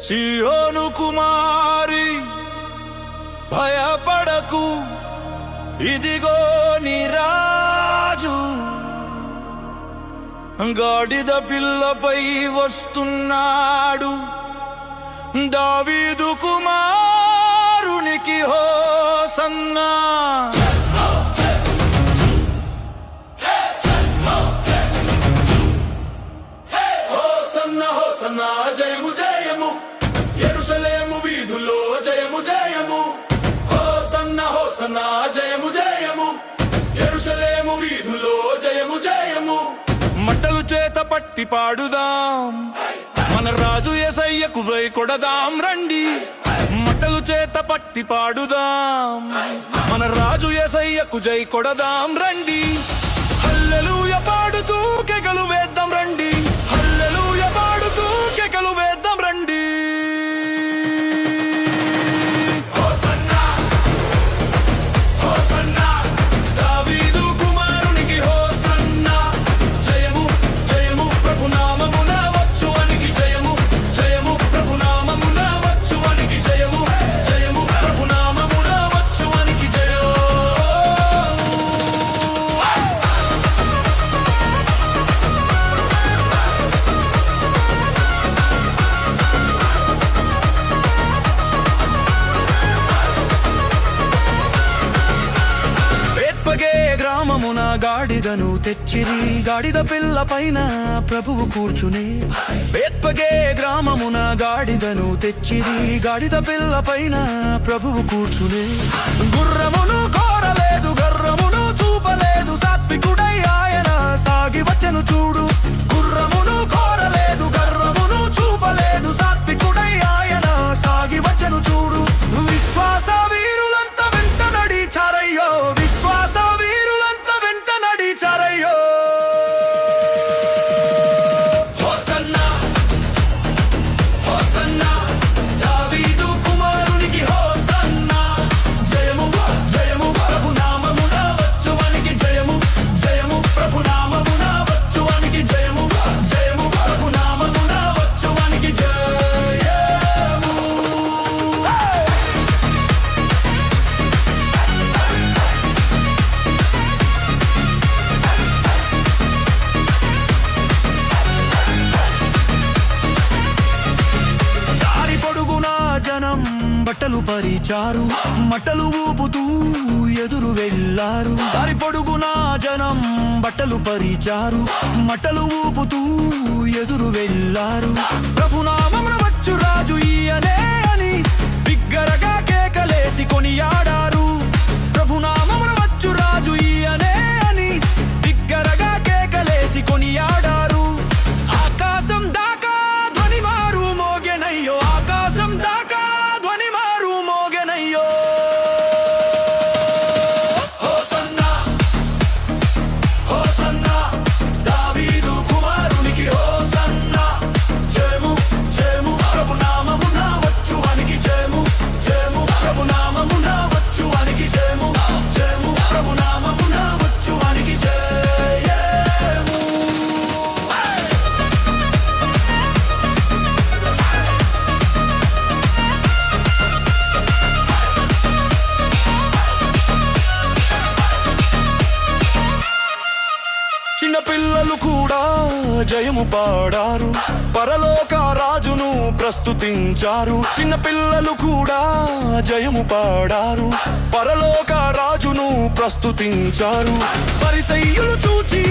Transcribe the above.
సియోను కుమారి భయపడకు, ఇదిగో నీ రాజు గాడిద పిల్లపై వస్తున్నాడు, దావీదు కుమారునికి హోసన్నా. హోసన్నా హోసన్నా జయము జయము, యెరూషలేము వీధుల్లో జయము జయము. హోసన్నా హోసన్నా జయము జయము, యెరూషలేము వీధుల్లో జయము జయము. మట్టలు చేత పట్టి పాడుదాం, మన రాజు యేసయ్యకు వై కొడదాం రండి. మట్టలు చేత పట్టి పాడుదాం, మన రాజు యేసయ్యకు జై కొడదాం రండి. హల్లెలూయా పాడుతూ కేకలు వేద్దాం రండి, హల్లెలూయా పాడుతూ కేకలు వేద్దాం రండి. హోసన్నా హోసన్నా దావీదు కుమారునికి హోసన్నా. జయము జయము ప్రభు నామమున వచ్చువానికి జయము, జయము ప్రభు నామమున వచ్చువానికి జయము, జయము ప్రభు నామమున వచ్చువానికి జయము. బేత్పగే గ్రామమున గాడిదను తెచ్చిరి, గాడిద పిల్ల పైన ప్రభువు కూర్చుని. బేత్పగే గ్రామమున గాడిదను తెచ్చిరి, గాడిద పిల్ల పైన ప్రభువు కూర్చుని. గుర్రమును కోరలేదు, గర్రమును చూపలేదు, సాత్వికుడై ఆయన సాగి వచ్చెను చూడు. గుర్రమును కోరలేదు, గర్రమును చూపలేదు, సాత్వికుడై ఆయన సాగి వచ్చెను చూడు. విశ్వాస వీరులంతా వెంట నడిచారయ్యో, విశ్వాస వీరులంతా వెంట నడిచారయ్యో. హోసన్నా హోసన్నా దావీదు కుమారునికి హోసన్నా. జయము జయము ప్రభు నామమున వచ్చువానికి జయము, జయము ప్రభు నామమున వచ్చువానికి జయము, జయము ప్రభు నామమున వచ్చువానికి జయము. దారి పొడుగునా జనం బట్టలు పరిచారు, మట్టలు ఊపుతూ ఎదురు వెళ్ళారు. దారి పొడుగునా జనం బట్టలు పరిచారు, మట్టలు ఊపుతూ ఎదురు వెళ్ళారు. ప్రభునామమున వచ్చు రాజు ఈయనే అని బిగ్గరగా కేకలేసి కొనియాడారు. ప్రభునామమున వచ్చు రాజు ఈయనే అని బిగ్గరగా కేకలేసి కొనియాడారు. ఆకాశం దాకా ధ్వని మారు మోగెనయ్యో, ఆకాశం దాకా ధ్వని మారు మోగెనయ్యో. హోసన్నా హోసన్నా దావీదు కుమారునికి హోసన్నా. జయము జయము ప్రభు నామమున వచ్చువానికి జయము, జయము ప్రభు నామమున వచ్చువానికి జయము, జయము ప్రభు నామమున వచ్చువానికి జయము. చిన్న పిల్లలు కూడా జయము పాడారు, పరలోక రాజును ప్రస్తుతించారు. చిన్న పిల్లలు కూడా జయము పాడారు, పరలోక రాజును ప్రస్తుతించారు. పరిసయ్యులు చూచి